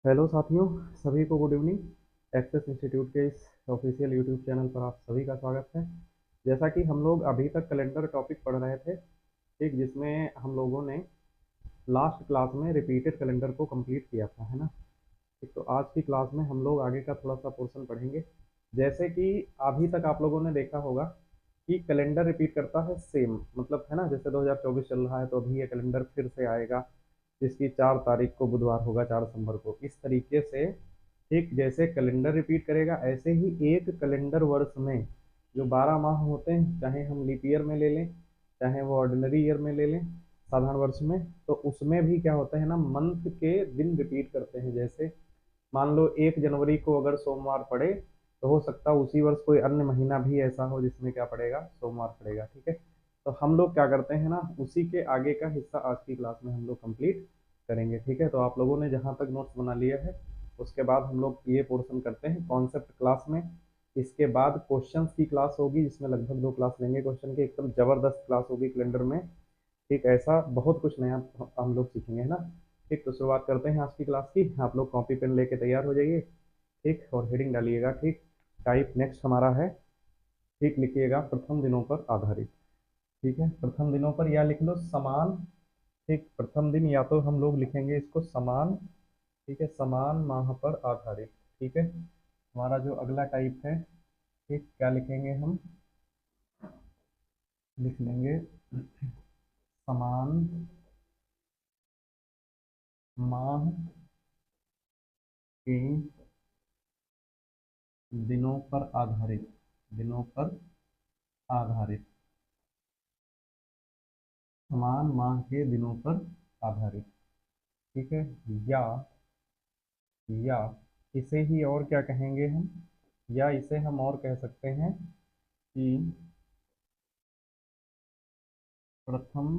Hello साथियों, सभी को गुड इवनिंग। एक्सेस इंस्टीट्यूट के इस ऑफिशियल यूट्यूब चैनल पर आप सभी का स्वागत है। जैसा कि हम लोग अभी तक कैलेंडर टॉपिक पढ़ रहे थे, ठीक, जिसमें हम लोगों ने लास्ट क्लास में रिपीटेड कैलेंडर को कंप्लीट किया था, है ना। ठीक, तो आज की क्लास में हम लोग आगे का थोड़ा सा पोर्शन पढ़ेंगे। जैसे कि अभी तक आप लोगों ने देखा होगा कि कैलेंडर रिपीट करता है सेम, मतलब है ना। जैसे 2024 चल रहा है तो अभी ये कैलेंडर फिर से आएगा, जिसकी 4 तारीख को बुधवार होगा, 4 दिसंबर को। इस तरीके से एक जैसे कैलेंडर रिपीट करेगा, ऐसे ही एक कैलेंडर वर्ष में जो 12 माह होते हैं, चाहे हम लीप ईयर में ले लें, चाहे वो ऑर्डिनरी ईयर में ले लें, साधारण वर्ष में, तो उसमें भी क्या होता है ना, मंथ के दिन रिपीट करते हैं। जैसे मान लो 1 जनवरी को अगर सोमवार पड़े, तो हो सकता है उसी वर्ष कोई अन्य महीना भी ऐसा हो जिसमें क्या पड़ेगा, सोमवार पड़ेगा। ठीक है, तो हम लोग क्या करते हैं ना, उसी के आगे का हिस्सा आज की क्लास में हम लोग कंप्लीट करेंगे। ठीक है, तो आप लोगों ने जहाँ तक नोट्स बना लिया है, उसके बाद हम लोग ये पोर्शन करते हैं कॉन्सेप्ट क्लास में। इसके बाद क्वेश्चंस की क्लास होगी, जिसमें लगभग 2 क्लास लेंगे क्वेश्चन की, एकदम जबरदस्त क्लास होगी कैलेंडर में। ठीक, ऐसा बहुत कुछ नया हम लोग सीखेंगे, है ना। ठीक, तो शुरुआत करते हैं आज की क्लास की। आप लोग कॉपी पेन लेके तैयार हो जाइए। ठीक, और हेडिंग डालिएगा। ठीक, टाइप नेक्स्ट हमारा है। ठीक, लिखिएगा प्रथम दिनों पर आधारित। ठीक है, प्रथम दिनों पर, या लिख लो समान। ठीक, प्रथम दिन, या तो हम लोग लिखेंगे इसको समान। ठीक है, समान माह पर आधारित। ठीक है, हमारा जो अगला टाइप है, ठीक, क्या लिखेंगे हम, लिख लेंगे समान माह के दिनों पर आधारित, दिनों पर आधारित, समान माह के दिनों पर आधारित। ठीक है, या या इसे ही और क्या कहेंगे हम, या इसे हम और कह सकते हैं कि प्रथम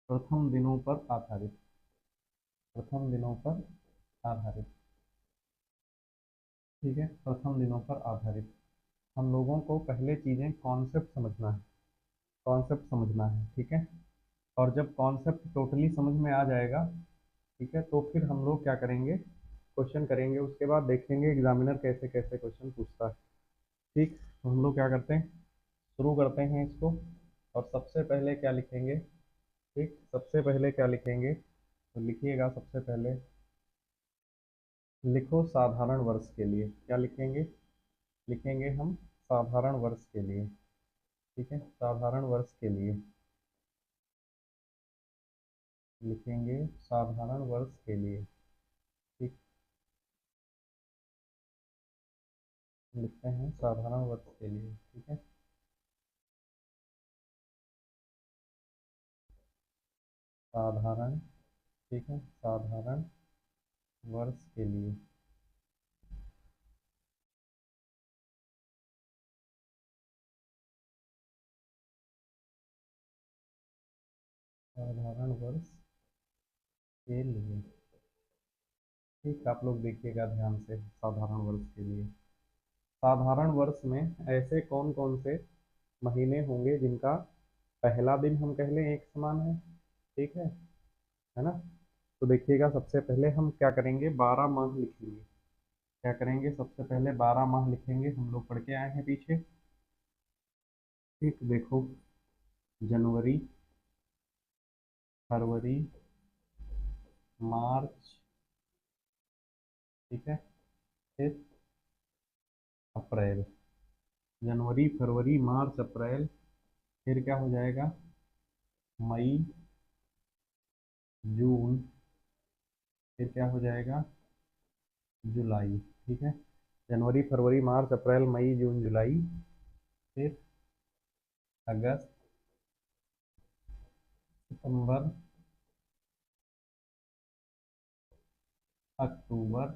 प्रथम दिनों पर आधारित, प्रथम दिनों पर आधारित। ठीक है, प्रथम दिनों पर आधारित। हम लोगों को पहले चीज़ें कॉन्सेप्ट समझना है, कॉन्सेप्ट समझना है। ठीक है, और जब कॉन्सेप्ट टोटली समझ में आ जाएगा, ठीक है, तो फिर हम लोग क्या करेंगे, क्वेश्चन करेंगे। उसके बाद देखेंगे एग्जामिनर कैसे कैसे क्वेश्चन पूछता है। ठीक, तो हम लोग क्या करते हैं, शुरू करते हैं इसको। और सबसे पहले क्या लिखेंगे, ठीक, सबसे पहले क्या लिखेंगे, तो लिखिएगा सबसे पहले, लिखो साधारण वर्ष के लिए। क्या लिखेंगे, लिखेंगे हम साधारण वर्ष के लिए। ठीक है, साधारण वर्ष के लिए लिखेंगे, साधारण वर्ष के लिए। ठीक, लिखते हैं साधारण वर्ष के लिए। ठीक है, साधारण, ठीक है, साधारण वर्ष के लिए। साधारण वर्ष के लिए। ठीक, आप लोग देखिएगा ध्यान से, साधारण वर्ष के लिए। साधारण वर्ष में ऐसे कौन कौन से महीने होंगे जिनका पहला दिन हम कह लें एक समान है। ठीक है ना। तो देखिएगा, सबसे पहले हम क्या करेंगे, 12 माह लिखेंगे। क्या करेंगे, सबसे पहले 12 माह लिखेंगे, हम लोग पढ़ के आए हैं पीछे। ठीक, देखो, जनवरी, फरवरी, मार्च, ठीक है, फिर अप्रैल। जनवरी, फरवरी, मार्च, अप्रैल, फिर क्या हो जाएगा, मई, जून, फिर क्या हो जाएगा, जुलाई। ठीक है, जनवरी, फरवरी, मार्च, अप्रैल, मई, जून, जुलाई, फिर अगस्त, सितंबर, अक्टूबर,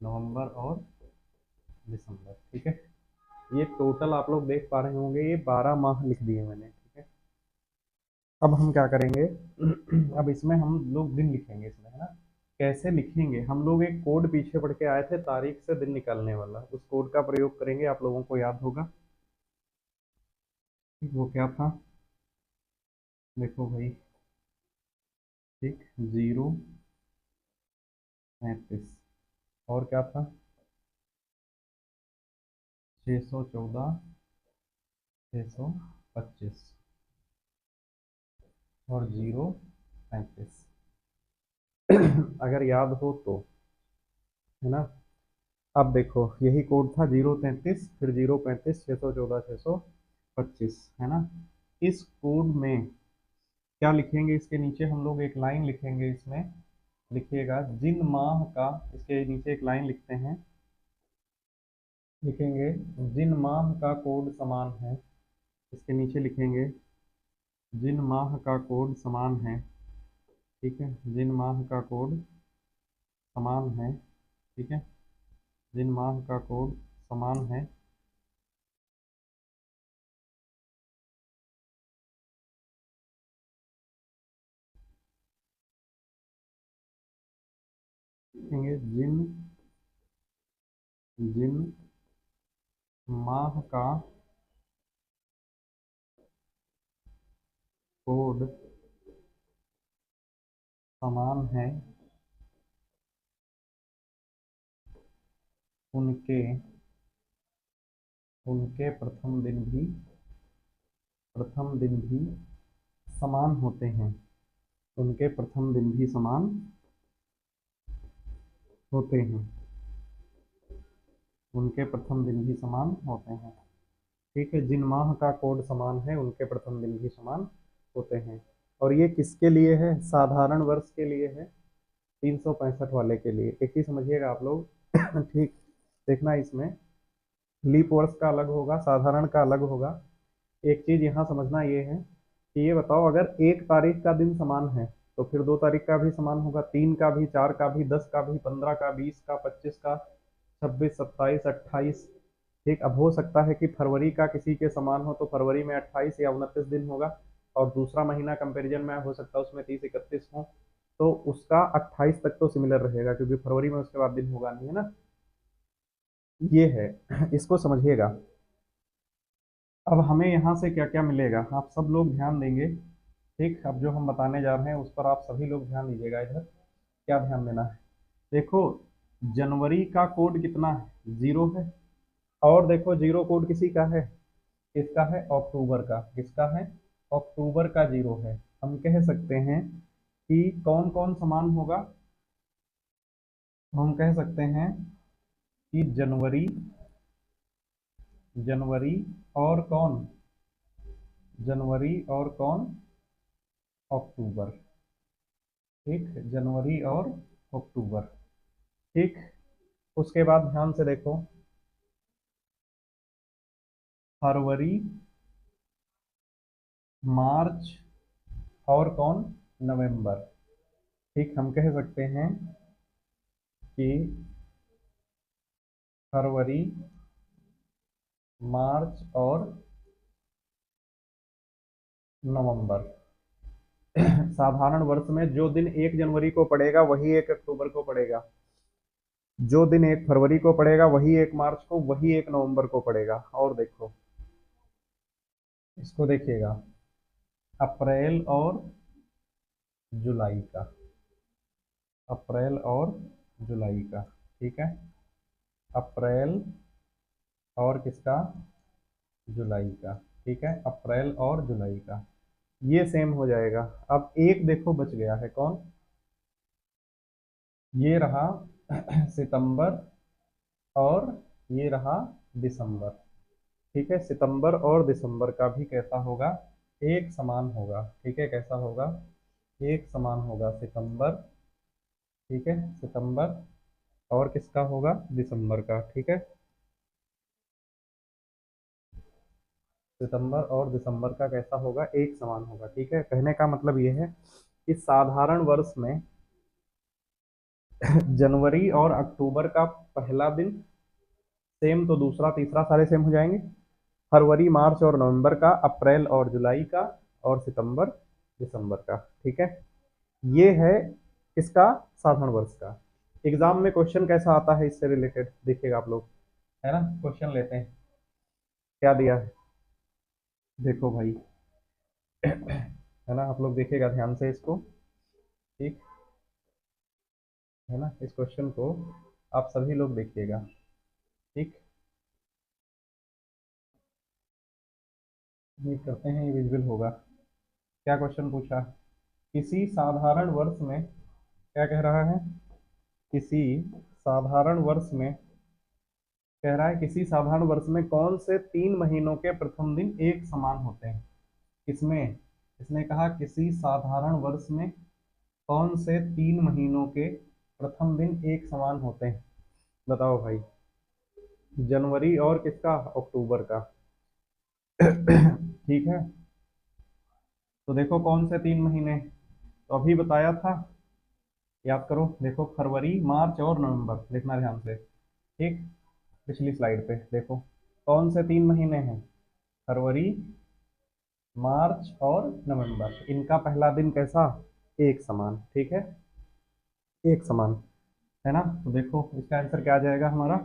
नवंबर और दिसंबर। ठीक है, ये टोटल आप लोग देख पा रहे होंगे, ये 12 माह लिख दिए मैंने। ठीक है, अब हम क्या करेंगे, अब इसमें हम लोग दिन लिखेंगे इसमें, है ना। कैसे लिखेंगे, हम लोग एक कोड पीछे पढ़ के आए थे, तारीख से दिन निकालने वाला, उस कोड का प्रयोग करेंगे, आप लोगों को याद होगा। ठीक, वो क्या था, देखो भाई, ठीक, 0, 35, और क्या था, 614, 625 और 0, 35। अगर याद हो तो, है ना। अब देखो यही कोड था, 0, 33, फिर 0, 35, 614, 625, है ना। इस कोड में क्या लिखेंगे, इसके नीचे हम लोग एक लाइन लिखेंगे, इसमें लिखिएगा जिन माह का, इसके नीचे एक लाइन लिखते हैं, लिखेंगे जिन माह का कोड समान है, इसके नीचे लिखेंगे जिन माह का कोड समान है, ठीक है, जिन माह का कोड समान है, ठीक है, जिन माह का कोड समान है, लिखेंगे जिन जिन माह का कोड समान है, उनके उनके प्रथम दिन भी समान होते हैं, उनके प्रथम दिन भी समान होते हैं, उनके प्रथम दिन भी समान होते हैं, ठीक है। जिन माह का कोड समान है उनके प्रथम दिन भी समान होते हैं। और ये किसके लिए है, साधारण वर्ष के लिए है, 365 वाले के लिए। एक ही समझिएगा आप लोग। ठीक, देखना इसमें लीप वर्ष का अलग होगा, साधारण का अलग होगा। एक चीज यहाँ समझना ये है कि ये बताओ, अगर एक तारीख का दिन समान है तो फिर 2 तारीख का भी समान होगा, 3 का भी, 4 का भी, 10 का भी, 15 का, 20 का, 25 का, 26, 27, 28। ठीक, अब हो सकता है कि फरवरी का किसी के समान हो तो फरवरी में 28 या 29 दिन होगा, और दूसरा महीना कंपेरिजन में हो सकता है उसमें 30, 31 हो, तो उसका 28 तक तो सिमिलर रहेगा, क्योंकि फरवरी में उसके बाद दिन होगा नहीं, है ना। ये है, इसको समझिएगा। अब हमें यहाँ से क्या क्या मिलेगा, आप सब लोग ध्यान देंगे। ठीक, अब जो हम बताने जा रहे हैं उस पर आप सभी लोग ध्यान दीजिएगा। इधर क्या ध्यान देना है, देखो जनवरी का कोड कितना है, 0 है। और देखो 0 कोड किसी का है, किसका है, अक्टूबर का। किसका है, अक्टूबर का 0 है। हम कह सकते हैं कि कौन कौन समान होगा, हम कह सकते हैं कि जनवरी, जनवरी और कौन, जनवरी और कौन, अक्टूबर। ठीक, जनवरी और अक्टूबर। ठीक, उसके बाद ध्यान से देखो, फरवरी, मार्च और कौन, नवंबर। ठीक, हम कह सकते हैं कि फरवरी, मार्च और नवंबर। साधारण वर्ष में जो दिन 1 जनवरी को पड़ेगा वही 1 अक्टूबर को पड़ेगा, जो दिन 1 फरवरी को पड़ेगा वही 1 मार्च को, वही 1 नवंबर को पड़ेगा। और देखो इसको देखिएगा, अप्रैल और जुलाई का, अप्रैल और जुलाई का, ठीक है, अप्रैल और किसका, जुलाई का, ठीक है, अप्रैल और जुलाई का, ये सेम हो जाएगा। अब एक देखो बच गया है, कौन, ये रहा सितंबर और ये रहा दिसंबर। ठीक है, सितंबर और दिसंबर का भी कैसा होगा, एक समान होगा। ठीक है, कैसा होगा, एक समान होगा सितंबर, ठीक है, सितंबर और किसका होगा, दिसंबर का। ठीक है, सितंबर और दिसंबर का कैसा होगा, एक समान होगा। ठीक है, कहने का मतलब ये है कि साधारण वर्ष में जनवरी और अक्टूबर का पहला दिन सेम, तो दूसरा तीसरा सारे सेम हो जाएंगे। फरवरी, मार्च और नवंबर का, अप्रैल और जुलाई का, और सितंबर दिसंबर का। ठीक है, ये है इसका साधारण वर्ष का। एग्जाम में क्वेश्चन कैसा आता है इससे रिलेटेड देखिएगा आप लोग, है ना। क्वेश्चन लेते हैं, क्या दिया है, देखो भाई, है ना, आप लोग देखिएगा ध्यान से इसको। ठीक है ना। इस क्वेश्चन को आप सभी लोग देखिएगा। ठीक, उम्मीद करते हैं ये विजिबल होगा। क्या क्वेश्चन पूछा? किसी साधारण वर्ष में, क्या कह रहा है, किसी साधारण वर्ष में, कह रहा है किसी साधारण वर्ष में कौन से 3 महीनों के प्रथम दिन एक समान होते हैं? किसमें? इसने कहा किसी साधारण वर्ष में कौन से 3 महीनों के प्रथम दिन एक समान होते हैं? बताओ भाई। जनवरी और किसका? अक्टूबर का। ठीक है, तो देखो कौन से 3 महीने, तो अभी बताया था, याद करो। देखो फरवरी, मार्च और नवंबर, देखना ध्यान से। ठीक, पिछली स्लाइड पे देखो कौन से 3 महीने हैं। फरवरी, मार्च और नवंबर, इनका पहला दिन कैसा? एक समान। ठीक है, एक समान, है ना। तो देखो इसका आंसर क्या आ जाएगा हमारा?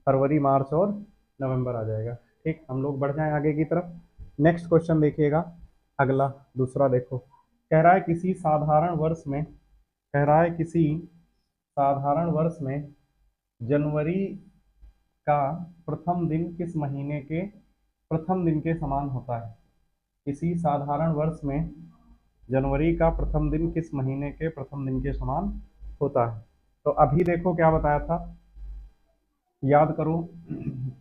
फरवरी, मार्च और नवंबर आ जाएगा। ठीक, हम लोग बढ़ जाएं आगे की तरफ। नेक्स्ट क्वेश्चन देखिएगा, अगला, दूसरा देखो। कह रहा है किसी साधारण वर्ष में, कह रहा है किसी साधारण वर्ष में जनवरी का प्रथम दिन किस महीने के प्रथम दिन के समान होता है? किसी साधारण वर्ष में जनवरी का प्रथम दिन किस महीने के प्रथम दिन के समान होता है? तो अभी देखो क्या बताया था, याद करो।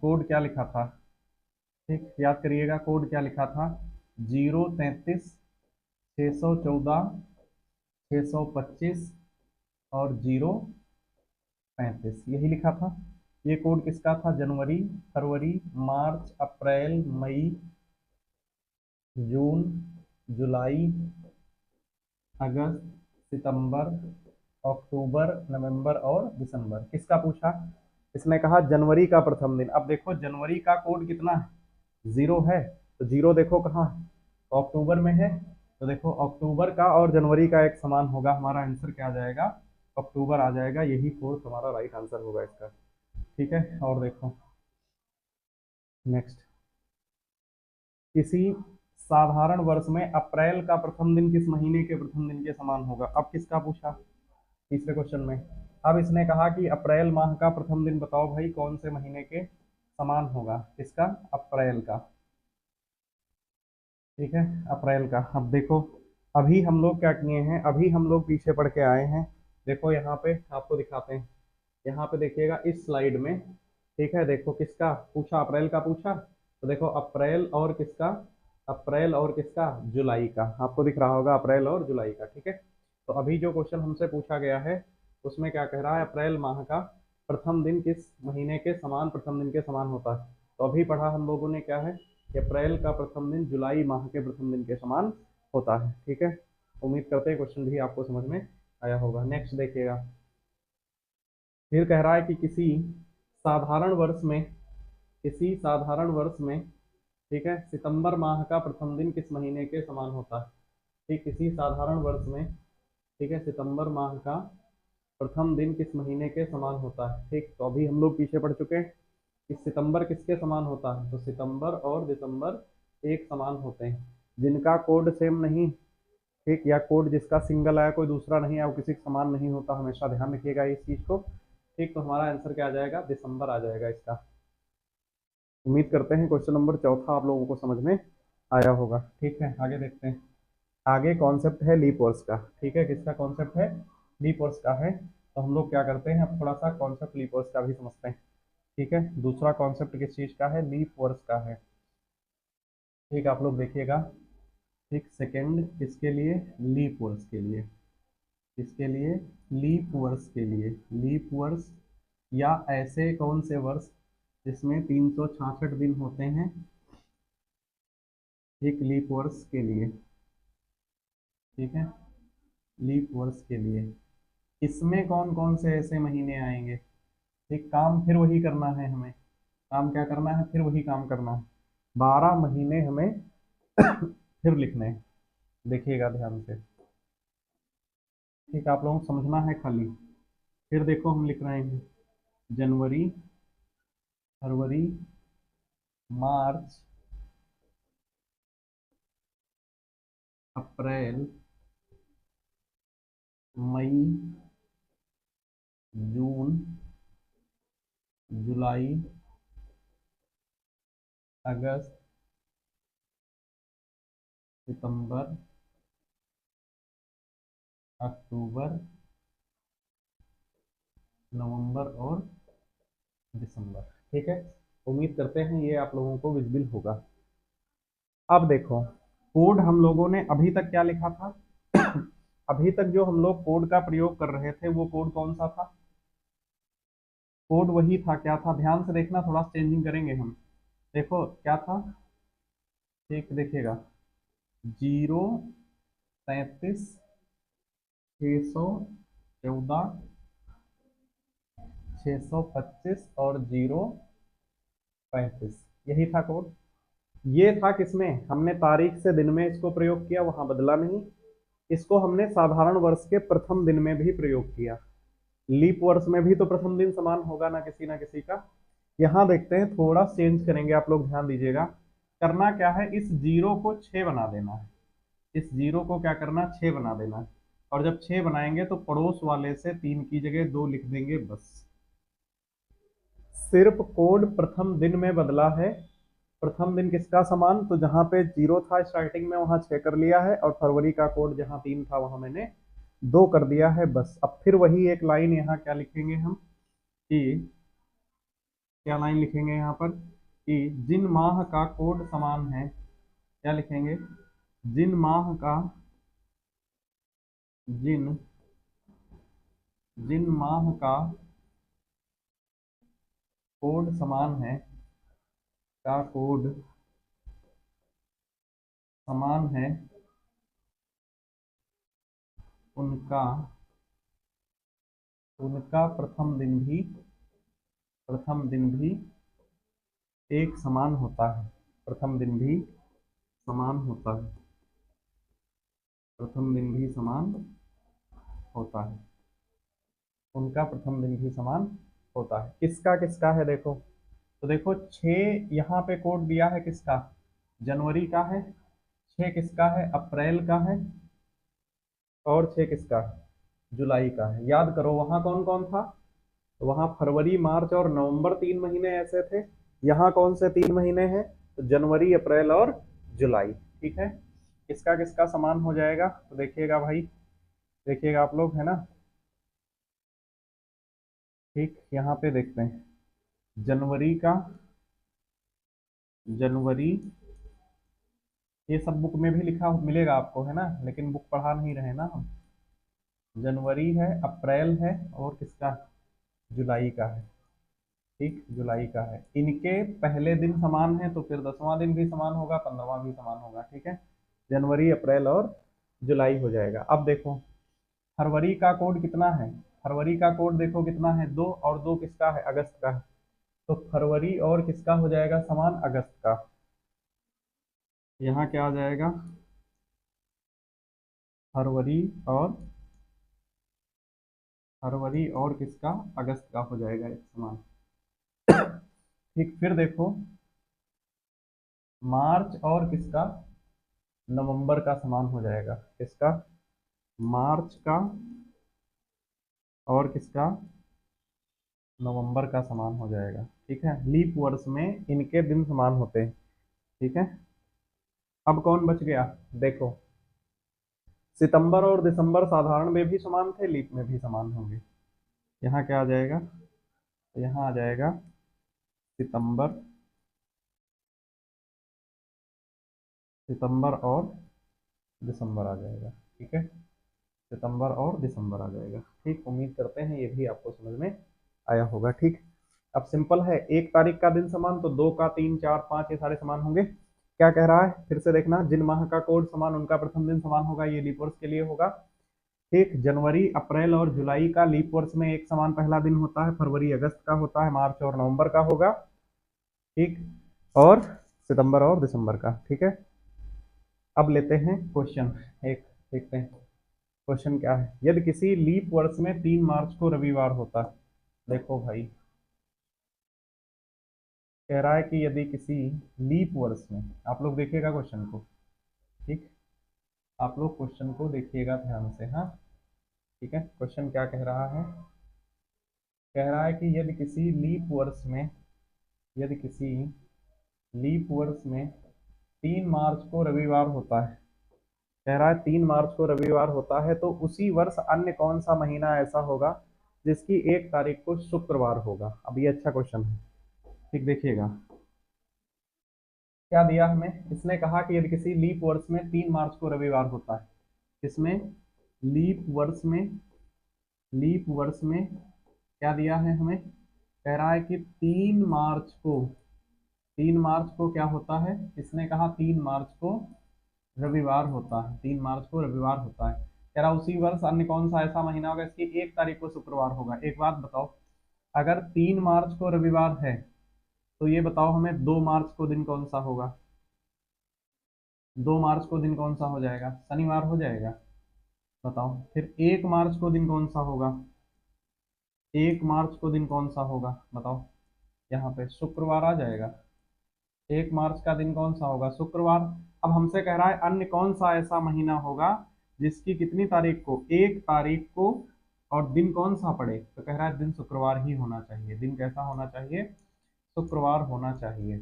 कोड क्या लिखा था? ठीक, याद करिएगा, कोड क्या लिखा था? 033 614 625 और 035, यही लिखा था। ये कोड किसका था? जनवरी, फरवरी, मार्च, अप्रैल, मई, जून, जुलाई, अगस्त, सितंबर, अक्टूबर, नवंबर और दिसंबर। किसका पूछा? इसने कहा जनवरी का प्रथम दिन। अब देखो जनवरी का कोड कितना है? 0 है, तो 0 देखो कहाँ है? तो अक्टूबर में है। तो देखो अक्टूबर का और जनवरी का एक समान होगा, हमारा आंसर क्या आ जाएगा? अक्टूबर आ जाएगा। यही फोर्थ हमारा राइट आंसर होगा इसका। ठीक है, और देखो नेक्स्ट। किसी साधारण वर्ष में अप्रैल का प्रथम दिन किस महीने के प्रथम दिन के समान होगा? अब किसका पूछा? तीसरे क्वेश्चन में। अब इसने कहा कि अप्रैल माह का प्रथम दिन बताओ भाई कौन से महीने के समान होगा? किसका? अप्रैल का। ठीक है, अप्रैल का। अब देखो, अभी हम लोग क्या किए हैं, अभी हम लोग पीछे पढ़ के आए हैं। देखो यहाँ पे आपको दिखाते हैं, यहाँ पे देखिएगा इस स्लाइड में। ठीक है, देखो किसका पूछा? अप्रैल का पूछा। तो देखो अप्रैल और किसका? अप्रैल और किसका? जुलाई का। आपको दिख रहा होगा अप्रैल और जुलाई का। ठीक है, तो अभी जो क्वेश्चन हमसे पूछा गया है उसमें क्या कह रहा है? अप्रैल माह का प्रथम दिन किस महीने के समान प्रथम दिन के समान होता है? तो अभी पढ़ा हम लोगों ने क्या है कि अप्रैल का प्रथम दिन जुलाई माह के प्रथम दिन के समान होता है। ठीक है, उम्मीद करते हैं क्वेश्चन भी आपको समझ में आया होगा। नेक्स्ट देखिएगा, फिर कह रहा है कि साधारण वर्ष में किसी साधारण वर्ष में, ठीक है, सितंबर माह का प्रथम दिन किस महीने के समान होता है? ठीक, किसी साधारण वर्ष में, ठीक है, सितंबर माह का प्रथम दिन किस महीने के समान होता है? ठीक, तो अभी हम लोग पीछे पढ़ चुके हैं कि सितंबर किसके समान होता है? तो सितंबर और दिसंबर एक समान होते हैं, जिनका कोड सेम नहीं, ठीक, या कोड जिसका सिंगल आया कोई दूसरा नहीं आया, वो किसी के समान नहीं होता। हमेशा ध्यान रखिएगा इस चीज को। ठीक, तो हमारा आंसर क्या आ जाएगा? दिसंबर आ जाएगा इसका। उम्मीद करते हैं क्वेश्चन नंबर चौथा आप लोगों को समझ में आया होगा। ठीक है, आगे देखते हैं। आगे कॉन्सेप्ट है लीप वर्ष का। ठीक है, किसका कॉन्सेप्ट है? लीप वर्ष का है। तो हम लोग क्या करते हैं, अब थोड़ा सा कॉन्सेप्ट लीप वर्ष का भी समझते हैं। ठीक है, दूसरा कॉन्सेप्ट किस चीज का है? लीप वर्ष का है। ठीक, आप लोग देखिएगा। ठीक, सेकेंड किसके लिए? लीप वर्ष के लिए। किसके लिए? लीप वर्ष के लिए। लीप वर्ष, या ऐसे कौन से वर्ष जिसमें 366 दिन होते हैं, एक लीप वर्ष के लिए। ठीक है, लीप वर्ष के लिए इसमें कौन कौन से ऐसे महीने आएंगे? ठीक, काम फिर वही करना है हमें। काम क्या करना है? फिर वही काम करना है। 12 महीने हमें फिर लिखने हैं, देखिएगा ध्यान से। ठीक, आप लोगों को समझना है खाली। फिर देखो हम लिख रहे हैं जनवरी, फरवरी, मार्च, अप्रैल, मई, जून, जुलाई, अगस्त, सितंबर, अक्टूबर, नवंबर और दिसंबर। ठीक है, उम्मीद करते हैं ये आप लोगों को विजिबल होगा। अब देखो, कोड हम लोगों ने अभी तक क्या लिखा था? अभी तक जो हम लोग कोड का प्रयोग कर रहे थे वो कोड कौन सा था? कोड वही था, क्या था? ध्यान से देखना, थोड़ा चेंजिंग करेंगे हम। देखो क्या था, ठीक देखिएगा, 0, 37, 614, 625 और 0, 35, यही था कोड। ये था किसमें? हमने तारीख से दिन में इसको प्रयोग किया, वहां बदला नहीं। इसको हमने साधारण वर्ष के प्रथम दिन में भी प्रयोग किया। लीप वर्ष में भी तो प्रथम दिन समान होगा ना किसी का। यहां देखते हैं, थोड़ा चेंज करेंगे, आप लोग ध्यान दीजिएगा। करना क्या है, इस जीरो को 6 बना देना है। इस जीरो को क्या करना, 6 बना देना है। और जब 6 बनाएंगे तो पड़ोस वाले से 3 की जगह 2 लिख देंगे बस। सिर्फ कोड प्रथम दिन में बदला है। प्रथम दिन किसका समान? तो जहां पे 0 था स्टार्टिंग में वहां 6 कर लिया है, और फरवरी का कोड जहां 3 था वहां मैंने 2 कर दिया है बस। अब फिर वही एक लाइन यहाँ क्या लिखेंगे हम कि, क्या लाइन लिखेंगे यहाँ पर कि जिन माह का कोड समान है, क्या लिखेंगे? जिन माह का, जिन जिन माह का कोड समान है, का कोड समान है, उनका उनका प्रथम दिन भी एक समान होता है। प्रथम दिन भी समान होता है। प्रथम दिन भी समान होता है। उनका प्रथम दिन भी समान होता है। किसका किसका है देखो, तो देखो 6 यहाँ पे कोड दिया है किसका? जनवरी का है। 6 किसका है? अप्रैल का है। और 6 किसका है? जुलाई का है। याद करो वहां कौन कौन था? तो वहां फरवरी, मार्च और नवंबर 3 महीने ऐसे थे। यहाँ कौन से 3 महीने हैं? तो जनवरी, अप्रैल और जुलाई। ठीक है, किसका किसका समान हो जाएगा? तो देखिएगा भाई, देखिएगा आप लोग, है ना। ठीक, यहाँ पे देखते हैं, जनवरी का, जनवरी, ये सब बुक में भी लिखा मिलेगा आपको, है ना, लेकिन बुक पढ़ा नहीं रहे ना हम। जनवरी है, अप्रैल है, और किसका? जुलाई का है। ठीक, जुलाई का है। इनके पहले दिन समान है तो फिर 10वां दिन भी समान होगा, 15वां भी समान होगा। ठीक है, जनवरी, अप्रैल और जुलाई हो जाएगा। अब देखो, फरवरी का कोड कितना है? फरवरी का कोड देखो कितना है, 2, और 2 किसका है? अगस्त का है। तो फरवरी और किसका हो जाएगा समान? अगस्त का। यहाँ क्या आ जाएगा? फरवरी और फरवरी और किसका? अगस्त का हो जाएगा एक समान। ठीक, फिर देखो, मार्च और किसका? नवंबर का समान हो जाएगा। किसका? मार्च का और किसका? नवंबर का समान हो जाएगा। ठीक है, लीप वर्ष में इनके दिन समान होते हैं। ठीक है, अब कौन बच गया देखो, सितंबर और दिसंबर साधारण में भी समान थे, लीप में भी समान होंगे। यहाँ क्या आ जाएगा? तो यहाँ आ जाएगा सितंबर, सितंबर और दिसंबर आ जाएगा। ठीक है, सितंबर और दिसंबर आ जाएगा। ठीक, उम्मीद करते हैं ये भी आपको समझ में आया होगा। ठीक, अब सिंपल है, 1 तारीख का दिन समान तो 2 का, 3, 4, 5 ये सारे समान होंगे। क्या कह रहा है फिर से देखना, जिन माह का कोड समान उनका प्रथम दिन समान होगा, ये लीप वर्ष के लिए होगा। ठीक, जनवरी, अप्रैल और जुलाई का लीप वर्ष में एक समान पहला दिन होता है, फरवरी अगस्त का होता है, मार्च और नवंबर का होगा। ठीक, और सितंबर और दिसंबर का। ठीक है, अब लेते हैं क्वेश्चन एक, देखते हैं क्वेश्चन क्या है। यदि किसी लीप वर्ष में 3 मार्च को रविवार होता है, देखो भाई, कह रहा है कि यदि किसी लीप वर्ष में, आप लोग देखिएगा क्वेश्चन को। ठीक, आप लोग क्वेश्चन को देखिएगा ध्यान से, हाँ। ठीक है, क्वेश्चन क्या कह रहा है? कह रहा है कि यदि किसी लीप वर्ष में 3 मार्च को रविवार होता है, कह रहा है 3 मार्च को रविवार होता है, तो उसी वर्ष अन्य कौन सा महीना ऐसा होगा जिसकी 1 तारीख को शुक्रवार होगा। अब ये अच्छा क्वेश्चन है, ठीक देखिएगा क्या दिया हमें। इसने कहा कि यदि किसी लीप वर्ष में 3 मार्च को रविवार होता है, इसमें लीप वर्ष में क्या दिया है हमें? कह रहा है कि 3 मार्च को क्या होता है? इसने कहा 3 मार्च को रविवार होता है, 3 मार्च को रविवार होता है। कह रहा उसी वर्ष अन्य कौन सा ऐसा महीना होगा इसकी 1 तारीख को शुक्रवार होगा। एक बात बताओ, अगर 3 मार्च को रविवार है तो ये बताओ हमें 2 मार्च को दिन कौन सा होगा? 2 मार्च को दिन कौन सा हो जाएगा? शनिवार हो जाएगा। बताओ फिर 1 मार्च को दिन कौन सा होगा? 1 मार्च को दिन कौन सा होगा बताओ? यहाँ पे शुक्रवार आ जाएगा। 1 मार्च का दिन कौन सा होगा? शुक्रवार। अब हमसे कह रहा है अन्य कौन सा ऐसा महीना होगा जिसकी कितनी तारीख को? 1 तारीख को, और दिन कौन सा पड़े? तो कह रहा है दिन शुक्रवार ही होना चाहिए। दिन कैसा होना चाहिए? शुक्रवार होना चाहिए,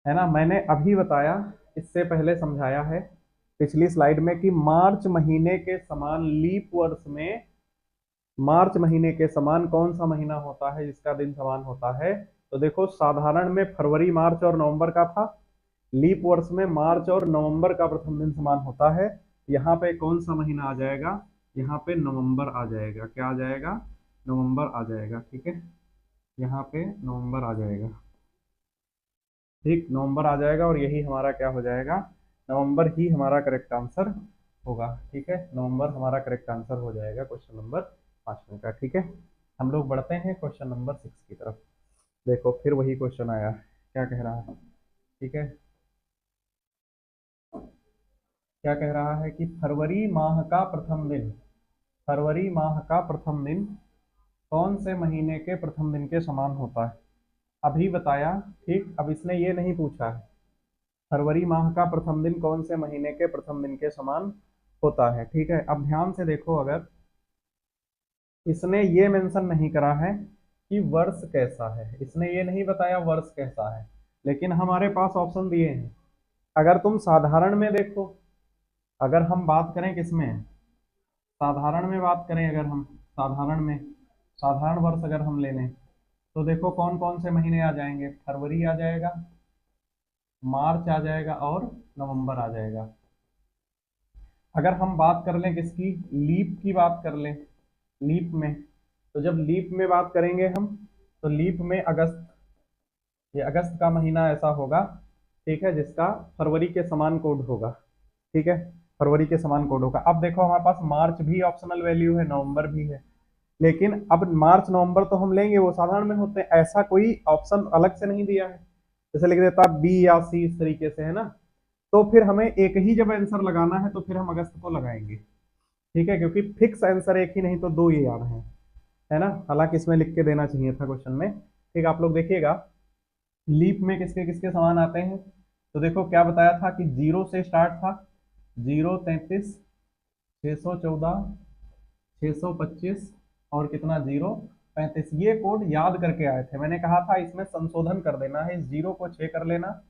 है ना। मैंने अभी बताया, इससे पहले समझाया है पिछली स्लाइड में कि मार्च महीने के समान लीप वर्ष में मार्च महीने के समान कौन सा महीना होता है जिसका दिन समान होता है? तो देखो, साधारण में फरवरी, मार्च और नवंबर का था। लीप वर्ष में मार्च और नवंबर का प्रथम दिन समान होता है। यहाँ पे कौन सा महीना आ जाएगा? यहाँ पे नवंबर आ जाएगा। क्या आ जाएगा? नवंबर आ जाएगा। ठीक है, यहाँ पे नवंबर आ जाएगा। ठीक, नवंबर आ जाएगा और यही हमारा क्या हो जाएगा? नवंबर ही हमारा करेक्ट आंसर होगा। ठीक है, नवंबर हमारा करेक्ट आंसर हो जाएगा क्वेश्चन नंबर 5 का। ठीक है, हम लोग बढ़ते हैं क्वेश्चन नंबर 6 की तरफ। देखो फिर वही क्वेश्चन आया, क्या कह रहा है? ठीक है, क्या कह रहा है कि फरवरी माह का प्रथम दिन कौन से महीने के प्रथम दिन के समान होता है? अभी बताया। ठीक, अब इसने ये नहीं पूछा है फरवरी माह का प्रथम दिन कौन से महीने के प्रथम दिन के समान होता है। ठीक है, अब ध्यान से देखो, अगर इसने ये मेंशन नहीं करा है कि वर्ष कैसा है, इसने ये नहीं बताया वर्ष कैसा है, लेकिन हमारे पास ऑप्शन दिए हैं। अगर तुम साधारण में देखो, अगर हम बात करें किसमें, साधारण में बात करें, अगर हम साधारण वर्ष अगर हम ले लें, तो देखो कौन कौन से महीने आ जाएंगे? फरवरी आ जाएगा, मार्च आ जाएगा और नवंबर आ जाएगा। अगर हम बात कर लें किसकी, लीप की बात कर लें, लीप में, तो जब लीप में बात करेंगे हम, तो लीप में अगस्त, ये अगस्त का महीना ऐसा होगा, ठीक है, जिसका फरवरी के समान कोड होगा। ठीक है, फरवरी के समान कोड होगा। अब देखो हमारे पास मार्च भी ऑप्शनल वैल्यू है, नवंबर भी है, लेकिन अब मार्च नवंबर तो हम लेंगे, वो साधारण में होते हैं, ऐसा कोई ऑप्शन अलग से नहीं दिया है जैसे लिख देता बी या सी, इस तरीके से, है ना। तो फिर हमें एक ही जब आंसर लगाना है तो फिर हम अगस्त को लगाएंगे। ठीक है, क्योंकि फिक्स आंसर एक ही नहीं तो दो ये याद है ना। हालांकि इसमें लिख के देना चाहिए था क्वेश्चन में। ठीक, आप लोग देखिएगा लीप में किसके किसके समान आते हैं। तो देखो क्या बताया था कि 0 से स्टार्ट था, 0, 33, 614, 625 और कितना, 0, 35। ये कोड याद करके आए थे। मैंने कहा था इसमें संशोधन कर देना है, इस 0 को 6 कर लेना,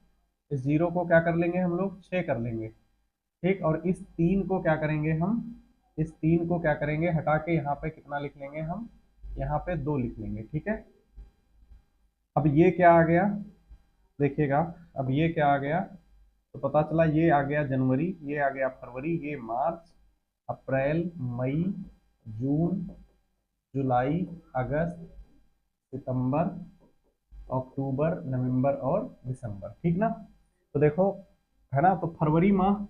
इस 0 को क्या कर लेंगे हम लोग, 6 कर लेंगे। ठीक, और इस 3 को क्या करेंगे हम, इस 3 को क्या करेंगे, हटा के यहाँ पे कितना लिख लेंगे हम, यहाँ पे 2 लिख लेंगे। ठीक है, अब ये क्या आ गया देखिएगा, अब ये क्या आ गया, तो पता चला ये आ गया जनवरी, ये आ गया फरवरी, ये मार्च, अप्रैल, मई, जून, जुलाई, अगस्त, सितंबर, अक्टूबर, नवंबर और दिसंबर। ठीक ना। तो देखो, है ना, तो फरवरी माह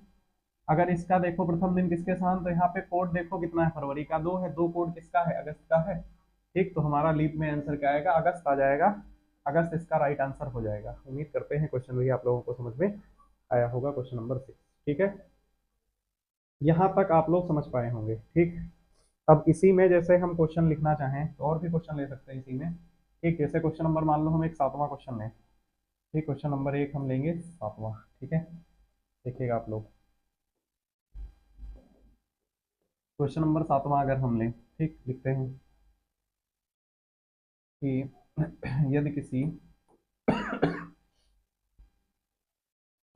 अगर इसका देखो प्रथम दिन किसके साथ, तो यहाँ पे कोड देखो कितना है, फरवरी का 2 है, 2 कोड किसका है, अगस्त का है। ठीक, तो हमारा लीप में आंसर क्या आएगा, अगस्त आ जाएगा। अगस्त इसका राइट आंसर हो जाएगा। उम्मीद करते हैं क्वेश्चन भी आप लोगों को समझ में आया होगा, क्वेश्चन नंबर 6। ठीक है, यहाँ तक आप लोग समझ पाए होंगे। ठीक, अब इसी में जैसे हम क्वेश्चन लिखना चाहें तो और भी क्वेश्चन ले सकते हैं इसी में। ठीक, जैसे क्वेश्चन नंबर मान लो हम एक 7वां क्वेश्चन लें। ठीक, क्वेश्चन नंबर 1 हम लेंगे 7वां। ठीक है, देखिएगा आप लोग, क्वेश्चन नंबर 7वां अगर हम लें, ठीक, लिखते हैं कि यदि किसी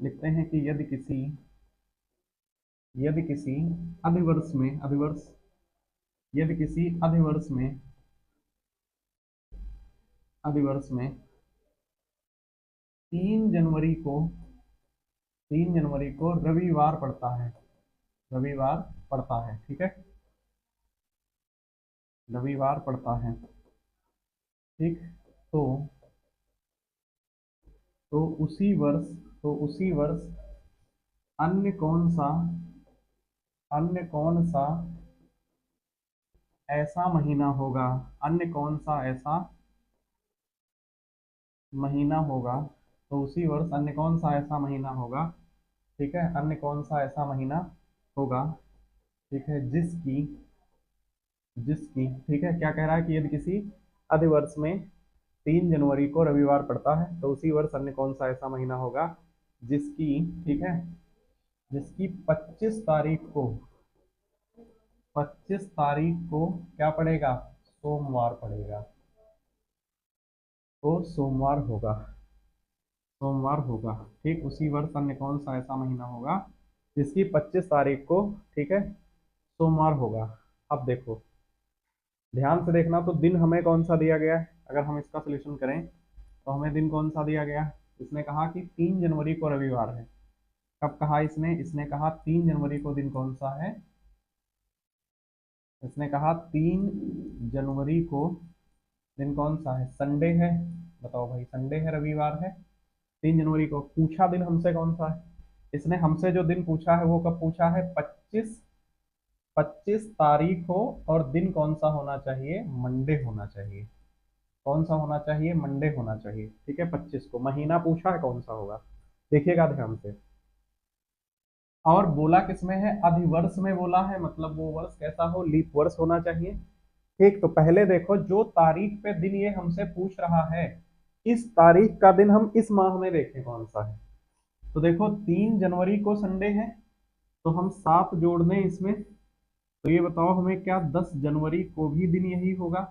लिखते हैं कि यदि किसी अधिवर्ष में यदि किसी अधिवर्ष में 3 जनवरी को 3 जनवरी को रविवार पड़ता है, ठीक है, रविवार पड़ता है, ठीक। तो तो उसी वर्ष अन्य कौन सा अन्य कौन सा ऐसा महीना होगा अन्य कौन सा ऐसा महीना होगा तो उसी वर्ष अन्य कौन सा ऐसा महीना होगा, ठीक है, अन्य कौन सा ऐसा महीना होगा, ठीक है, जिसकी जिसकी ठीक है, क्या कह रहा है कि यदि किसी अधिवर्ष में 3 जनवरी को रविवार पड़ता है तो उसी वर्ष अन्य कौन सा ऐसा महीना होगा जिसकी, ठीक है, जिसकी 25 तारीख को क्या पड़ेगा, सोमवार पड़ेगा, तो सोमवार होगा, ठीक। उसी वर्ष अन्य कौन सा ऐसा महीना होगा जिसकी 25 तारीख को, ठीक है, सोमवार होगा। अब देखो, ध्यान से देखना, तो दिन हमें कौन सा दिया गया है, अगर हम इसका सोल्यूशन करें तो हमें दिन कौन सा दिया गया, इसने कहा कि 3 जनवरी को रविवार है। कब कहा इसने कहा 3 जनवरी को दिन कौन सा है, इसने कहा 3 जनवरी को दिन कौन सा है, संडे है। बताओ भाई, संडे है, रविवार है। 3 जनवरी को पूछा दिन हमसे कौन सा है, इसने हमसे जो दिन पूछा है वो कब पूछा है, 25 तारीख हो, और दिन कौन सा होना चाहिए, मंडे होना चाहिए। कौन सा होना चाहिए, मंडे होना चाहिए, ठीक है। 25 को महीना पूछा है कौन सा होगा, देखिएगा ध्यान से। और बोला किसमें है, अधिवर्ष में बोला है, मतलब वो वर्ष कैसा हो, लीप वर्ष होना चाहिए, ठीक। तो पहले देखो, जो तारीख पे दिन ये हमसे पूछ रहा है, इस तारीख का दिन हम इस माह में देखें कौन सा है। तो देखो 3 जनवरी को संडे है, तो हम 7 जोड़ दें इसमें, तो ये बताओ हमें, क्या 10 जनवरी को भी दिन यही होगा।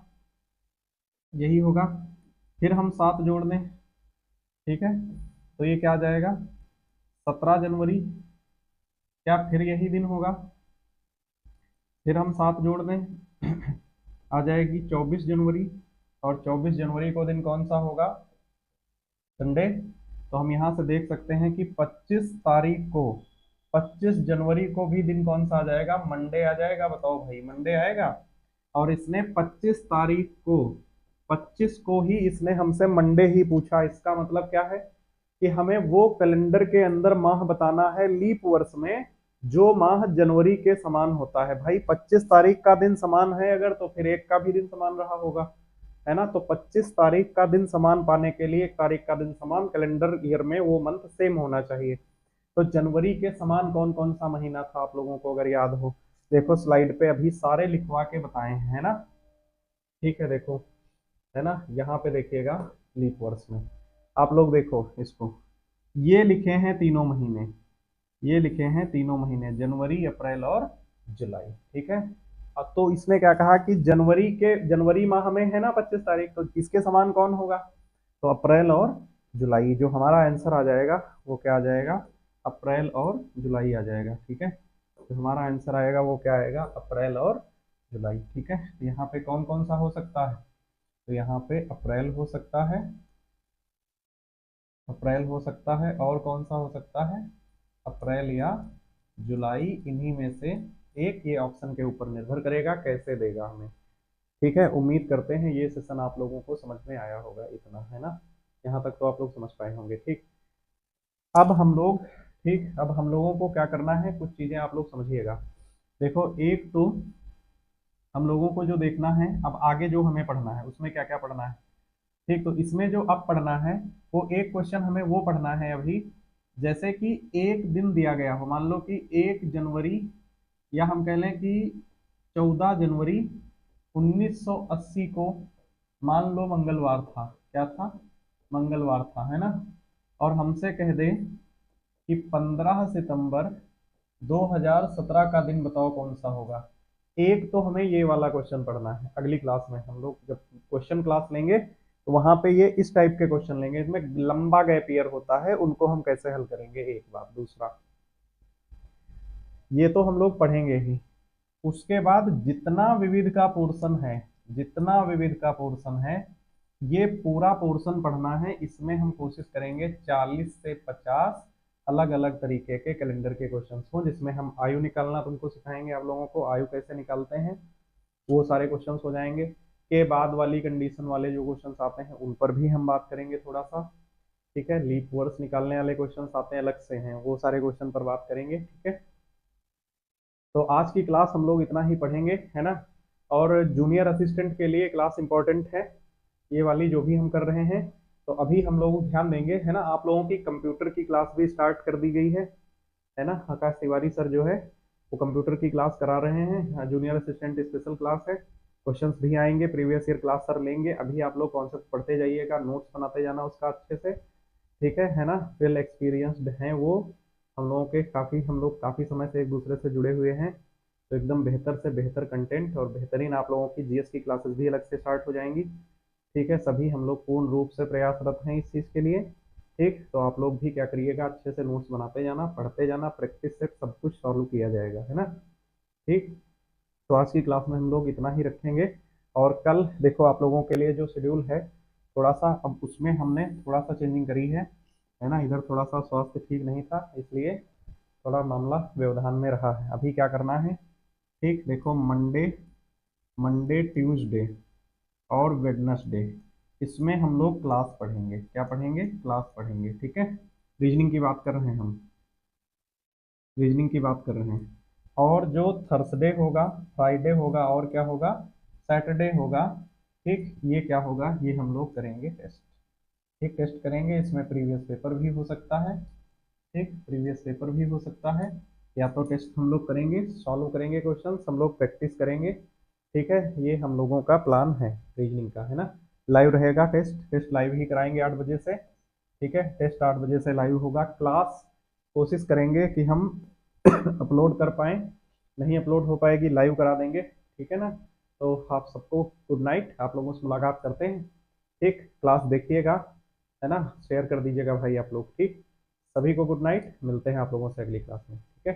फिर हम 7 जोड़ दें, ठीक है, तो ये क्या आ जाएगा, 17 जनवरी, क्या फिर यही दिन होगा। फिर हम 7 जोड़ दें आ जाएगी 24 जनवरी, और 24 जनवरी को दिन कौन सा होगा, संडे। तो हम यहाँ से देख सकते हैं कि 25 जनवरी को भी दिन कौन सा आ जाएगा, मंडे आ जाएगा। बताओ भाई, मंडे आएगा। और इसने 25 को ही इसने हमसे मंडे ही पूछा। इसका मतलब क्या है कि हमें वो कैलेंडर के अंदर माह बताना है लीप वर्ष में जो माह जनवरी के समान होता है। भाई 25 तारीख का दिन समान है अगर, तो फिर 1 का भी दिन समान रहा होगा, है ना। तो 25 तारीख का दिन समान पाने के लिए 1 तारीख का दिन समान, कैलेंडर ईयर में वो मंथ सेम होना चाहिए। तो जनवरी के समान कौन कौन सा महीना था, आप लोगों को अगर याद हो, देखो स्लाइड पे अभी सारे लिखवा के बताए हैं, है ना, ठीक है। देखो, है ना, यहाँ पे देखिएगा लीप वर्ष में, आप लोग देखो इसको, ये लिखे हैं तीनों महीने, जनवरी, अप्रैल और जुलाई, ठीक है। अब तो इसने क्या कहा कि जनवरी माह में है ना 25 तारीख, तो इसके समान कौन होगा, तो अप्रैल और जुलाई। जो हमारा आंसर आ जाएगा वो क्या आ जाएगा, अप्रैल और जुलाई आ जाएगा, ठीक है। तो हमारा आंसर आएगा वो क्या आएगा, अप्रैल और जुलाई, ठीक है। तो यहाँ पे कौन कौन सा हो सकता है, तो यहाँ पे अप्रैल हो सकता है, और कौन सा हो सकता है, अप्रैल या जुलाई, इन्हीं में से एक। ये ऑप्शन के ऊपर निर्भर करेगा कैसे देगा हमें, ठीक है। उम्मीद करते हैं ये सेशन आप लोगों को समझ में आया होगा, इतना, है ना, यहाँ तक तो आप लोग समझ पाए होंगे, ठीक। अब हम लोग ठीक अब हम लोगों को क्या करना है, कुछ चीजें आप लोग समझिएगा। देखो, एक तो हम लोगों को जो देखना है, अब आगे जो हमें पढ़ना है उसमें क्या क्या पढ़ना है, ठीक। तो इसमें जो अब पढ़ना है वो एक क्वेश्चन हमें वो पढ़ना है अभी, जैसे कि एक दिन दिया गया हो, मान लो कि 1 जनवरी, या हम कह लें कि 14 जनवरी 1980 को, मान लो मंगलवार था, क्या था, मंगलवार था, है ना। और हमसे कह दे कि 15 सितंबर 2017 का दिन बताओ कौन सा होगा, एक तो हमें ये वाला क्वेश्चन पढ़ना है, अगली क्लास में हम लोग जब क्वेश्चन क्लास लेंगे तो वहां पे ये इस टाइप के क्वेश्चन लेंगे, इसमें लंबा गैप ईयर होता है, उनको हम कैसे हल करेंगे एक बार। दूसरा ये तो हम लोग पढ़ेंगे ही, उसके बाद जितना विविध का पोर्शन है, जितना विविध का पोर्शन है ये पूरा पोर्शन पढ़ना है। इसमें हम कोशिश करेंगे 40 से 50 अलग अलग तरीके के कैलेंडर के क्वेश्चंस हो, जिसमें हम आयु निकालना तुमको सिखाएंगे, आप लोगों को आयु कैसे निकालते हैं वो सारे क्वेश्चंस हो जाएंगे। के बाद वाली कंडीशन वाले जो क्वेश्चंस आते हैं उन पर भी हम बात करेंगे थोड़ा सा, ठीक है। लीप वर्ड्स निकालने वाले क्वेश्चंस आते हैं अलग से हैं, वो सारे क्वेश्चन पर बात करेंगे, ठीक है। तो आज की क्लास हम लोग इतना ही पढ़ेंगे, है ना। और जूनियर असिस्टेंट के लिए क्लास इंपॉर्टेंट है ये वाली जो भी हम कर रहे हैं। तो अभी हम लोग ध्यान देंगे, है ना। आप लोगों की कंप्यूटर की क्लास भी स्टार्ट कर दी गई है ना। आकाश तिवारी सर जो है वो कंप्यूटर की क्लास करा रहे हैं, जूनियर असिस्टेंट स्पेशल क्लास है। क्वेश्चंस भी आएंगे, प्रीवियस ईयर क्लास सर लेंगे। अभी आप लोग कॉन्सेप्ट पढ़ते जाइएगा, नोट्स बनाते जाना उसका अच्छे से, ठीक है ना। वेल एक्सपीरियंस्ड हैं वो, हम लोग काफ़ी समय से एक दूसरे से जुड़े हुए हैं, तो एकदम बेहतर से बेहतर कंटेंट और बेहतरीन आप लोगों की जीएस की क्लासेस भी अलग से स्टार्ट हो जाएंगी, ठीक है। सभी हम लोग पूर्ण रूप से प्रयासरत हैं इस चीज़ के लिए, ठीक। तो आप लोग भी क्या करिएगा, अच्छे से नोट्स बनाते जाना, पढ़ते जाना, प्रैक्टिस से सब कुछ सॉल्व किया जाएगा, है ना, ठीक। तो आज की क्लास में हम लोग इतना ही रखेंगे। और कल देखो आप लोगों के लिए जो शेड्यूल है थोड़ा सा, अब उसमें हमने थोड़ा सा चेंजिंग करी है ना। इधर थोड़ा सा स्वास्थ्य ठीक नहीं था, इसलिए थोड़ा मामला व्यवधान में रहा है। अभी क्या करना है, ठीक देखो, मंडे मंडे ट्यूसडे और वेडनेसडे इसमें हम लोग क्लास पढ़ेंगे। क्या पढ़ेंगे, क्लास पढ़ेंगे, ठीक है। रीजनिंग की बात कर रहे हैं हम, रीजनिंग की बात कर रहे हैं। और जो थर्सडे होगा, फ्राइडे होगा और क्या होगा, सैटरडे होगा, ठीक। ये क्या होगा, ये हम लोग करेंगे टेस्ट, ठीक। टेस्ट करेंगे, इसमें प्रीवियस पेपर भी हो सकता है, ठीक। प्रीवियस पेपर भी हो सकता है, या तो टेस्ट हम लोग करेंगे, सॉल्व करेंगे क्वेश्चन, हम लोग प्रैक्टिस करेंगे, ठीक है। ये हम लोगों का प्लान है रीजनिंग का, है ना। लाइव रहेगा टेस्ट, टेस्ट लाइव ही कराएंगे 8 बजे से, ठीक है। टेस्ट 8 बजे से लाइव होगा। क्लास कोशिश करेंगे कि हम अपलोड कर पाएँ, नहीं अपलोड हो पाएगी लाइव करा देंगे, ठीक है ना। तो आप सबको गुड नाइट, आप लोगों से मुलाकात करते हैं, ठीक। क्लास देखिएगा, है ना, शेयर कर दीजिएगा भाई आप लोग, ठीक। सभी को गुड नाइट, मिलते हैं आप लोगों से अगली क्लास में, ठीक है।